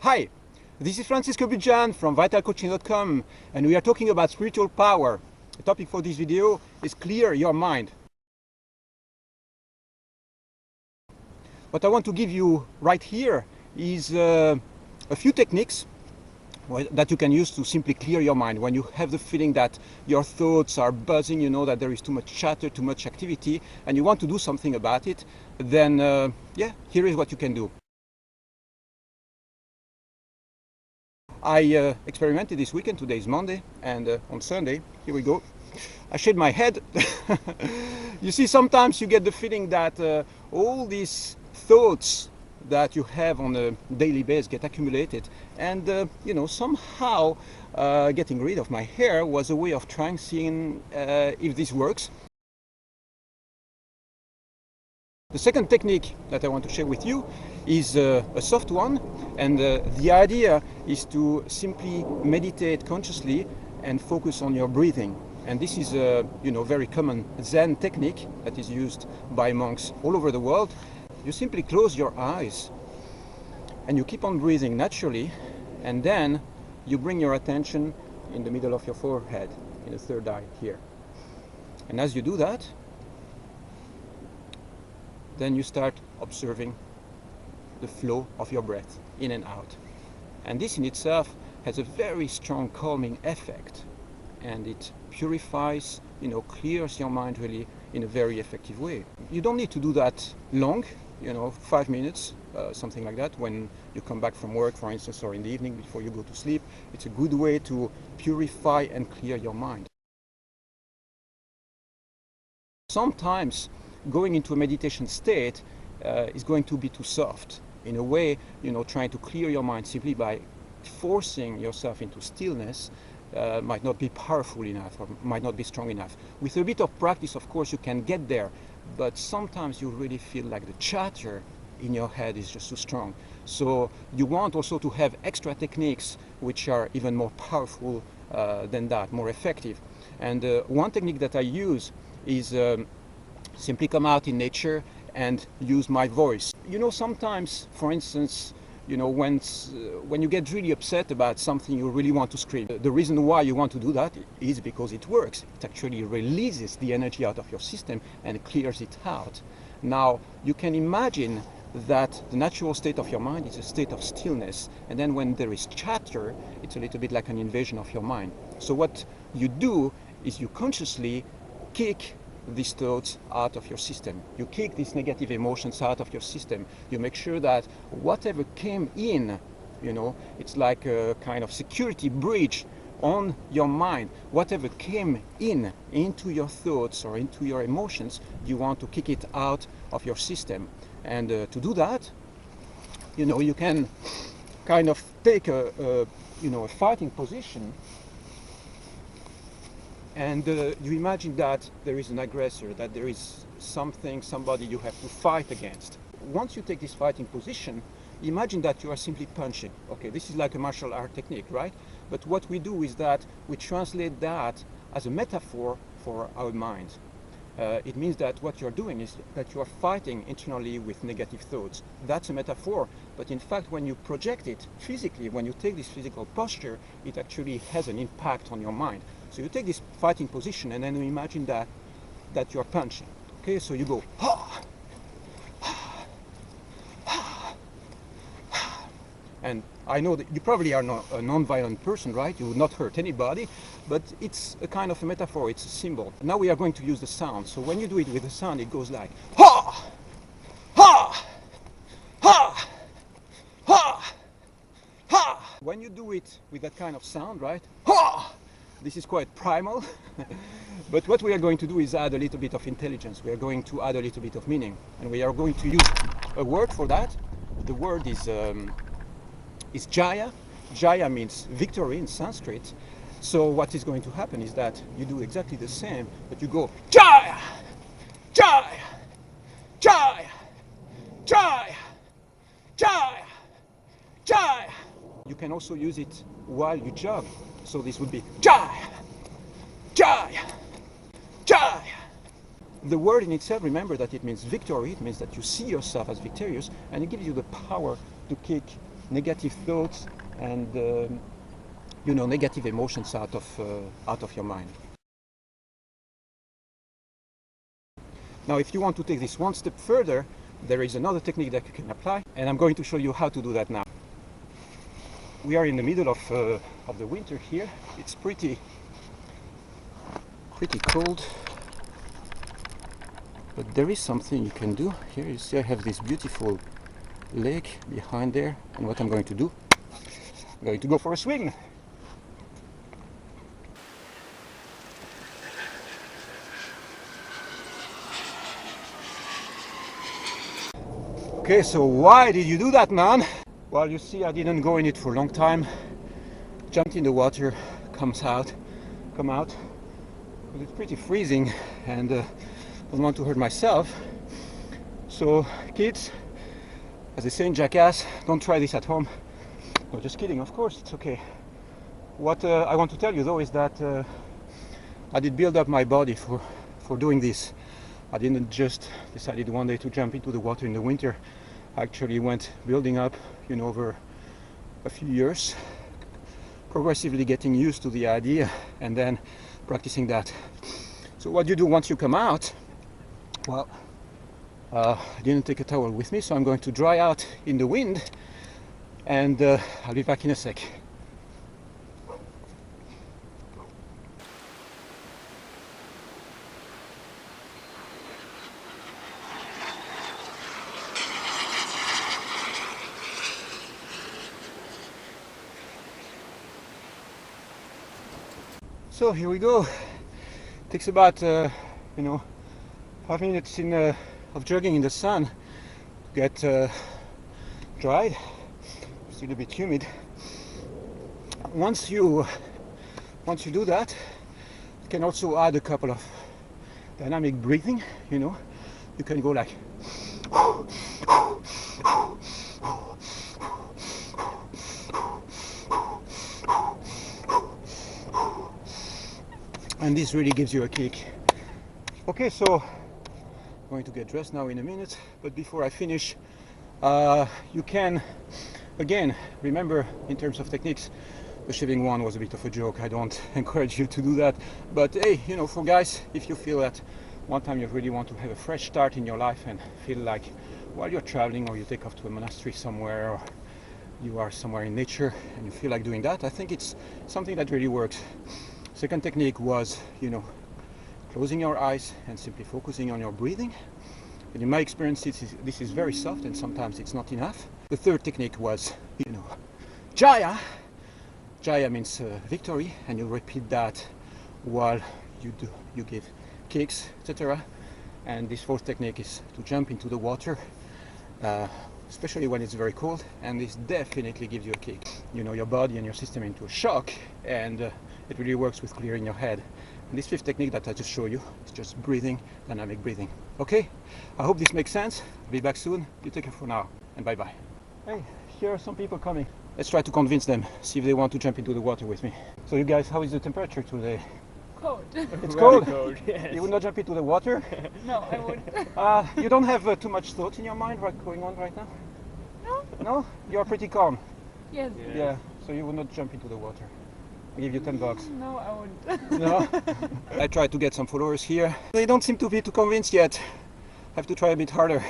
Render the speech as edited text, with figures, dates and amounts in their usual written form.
Hi, this is Francisco Bijan from vitalcoaching.com, and we are talking about spiritual power. The topic for this video is clear your mind. What I want to give you right here is a few techniques that you can use to simply clear your mind. When you have the feeling that your thoughts are buzzing, you know that there is too much chatter, too much activity, and you want to do something about it, then here is what you can do. I experimented this weekend. Today is Monday, and on Sunday, here we go, I shaved my head. You see, sometimes you get the feeling that all these thoughts that you have on a daily basis get accumulated, and somehow getting rid of my hair was a way of trying seeing if this works. The second technique that I want to share with you is a soft one, and the idea is to simply meditate consciously and focus on your breathing. And this is a very common Zen technique that is used by monks all over the world. You simply close your eyes and you keep on breathing naturally, and then you bring your attention in the middle of your forehead, in the third eye here. And as you do that, then you start observing the flow of your breath in and out. And this in itself has a very strong calming effect, and it purifies, clears your mind really in a very effective way. You don't need to do that long, 5 minutes, something like that, when you come back from work, for instance, or in the evening before you go to sleep. It's a good way to purify and clear your mind. Sometimes going into a meditation state is going to be too soft. In a way, trying to clear your mind simply by forcing yourself into stillness might not be powerful enough, or might not be strong enough. With a bit of practice, of course, you can get there, but sometimes you really feel like the chatter in your head is just too strong. So you want also to have extra techniques which are even more powerful than that, more effective. And one technique that I use is simply come out in nature and use my voice. Sometimes, for instance, when you get really upset about something, you really want to scream. The reason why you want to do that is because it works. It actually releases the energy out of your system and clears it out. Now, you can imagine that the natural state of your mind is a state of stillness, and then when there is chatter, it's a little bit like an invasion of your mind. So what you do is you consciously kick these thoughts out of your system. You kick these negative emotions out of your system. You make sure that whatever came in, it's like a kind of security breach on your mind. Whatever came into your thoughts or into your emotions, you want to kick it out of your system. And to do that, you can kind of take a fighting position, and you imagine that there is an aggressor, that there is somebody you have to fight against. Once you take this fighting position, imagine that you are simply punching. Okay, this is like a martial art technique, right? But what we do is that we translate that as a metaphor for our mind. It means that what you're doing is that you are fighting internally with negative thoughts. That's a metaphor, but in fact when you project it physically, when you take this physical posture, it actually has an impact on your mind. So you take this fighting position, and then you imagine that you're punching. Okay, so you go, ha, ha, ha, ha. And I know that you probably are not a non-violent person, right? You would not hurt anybody, but it's a kind of a metaphor, it's a symbol. Now we are going to use the sound. So when you do it with the sound, it goes like, ha, ha, ha, ha, ha. When you do it with that kind of sound, right? Ha! This is quite primal, but what we are going to do is add a little bit of intelligence. We are going to add a little bit of meaning, and we are going to use a word for that. The word is Jaya. Jaya means victory in Sanskrit. So what is going to happen is that you do exactly the same, but you go Jaya, Jaya, Jaya, Jaya, Jaya, Jaya. You can also use it while you jog. So this would be Jaya, Jaya, Jaya. The word in itself, remember that it means victory. It means that you see yourself as victorious, and it gives you the power to kick negative thoughts and you know, negative emotions out of your mind. Now, if you want to take this one step further, there is another technique that you can apply, and I'm going to show you how to do that now. We are in the middle of the winter here. It's pretty cold, but there is something you can do. Here you see I have this beautiful lake behind there, and what I'm going to do, I'm going to go for a swim. Okay, so why did you do that, man? Well, you see, I didn't go in it for a long time. Jumped in the water, come out, but it's pretty freezing, and don't want to hurt myself. So, kids, as they say in Jackass, don't try this at home. No, just kidding, of course, it's okay. What I want to tell you though is that I did build up my body for doing this. I didn't just decided one day to jump into the water in the winter. I actually went building up, you know, over a few years, progressively getting used to the idea and then practicing that. So what you do once you come out, well, I didn't take a towel with me, so I'm going to dry out in the wind, and I'll be back in a sec. So here we go. Takes about you know, 5 minutes of jogging in the sun to get dried. Still a bit humid. Once you do that, you can also add a couple of dynamic breathing. You know, you can go like and this really gives you a kick. Okay, so I'm going to get dressed now in a minute, but before I finish, you can again remember, in terms of techniques, the shaving one was a bit of a joke. I don't encourage you to do that, but hey, you know, for guys, if you feel that one time you really want to have a fresh start in your life and feel like while you're traveling, or you take off to a monastery somewhere, or you are somewhere in nature and you feel like doing that, I think it's something that really works. Second technique was, you know, closing your eyes and simply focusing on your breathing. And in my experience, this is very soft, and sometimes it's not enough. The third technique was, you know, Jaya. Jaya means victory, and you repeat that while you give kicks, etc. And this fourth technique is to jump into the water, especially when it's very cold, and this definitely gives you a kick. You know, your body and your system into a shock, and it really works with clearing your head. And this fifth technique that I just showed you is just breathing, dynamic breathing. Okay, I hope this makes sense. I'll be back soon. You take care for now, and bye bye. Hey, here are some people coming. Let's try to convince them, see if they want to jump into the water with me. So you guys, how is the temperature today? Cold. It's cold? Cold, yes. You would not jump into the water? No, I wouldn't. You don't have too much thought in your mind going on right now? No. No? You're pretty calm? Yes. Yeah, so you would not jump into the water. I'll give you $10. No, I wouldn't. No? I tried to get some followers here. They don't seem to be too convinced yet. Have to try a bit harder.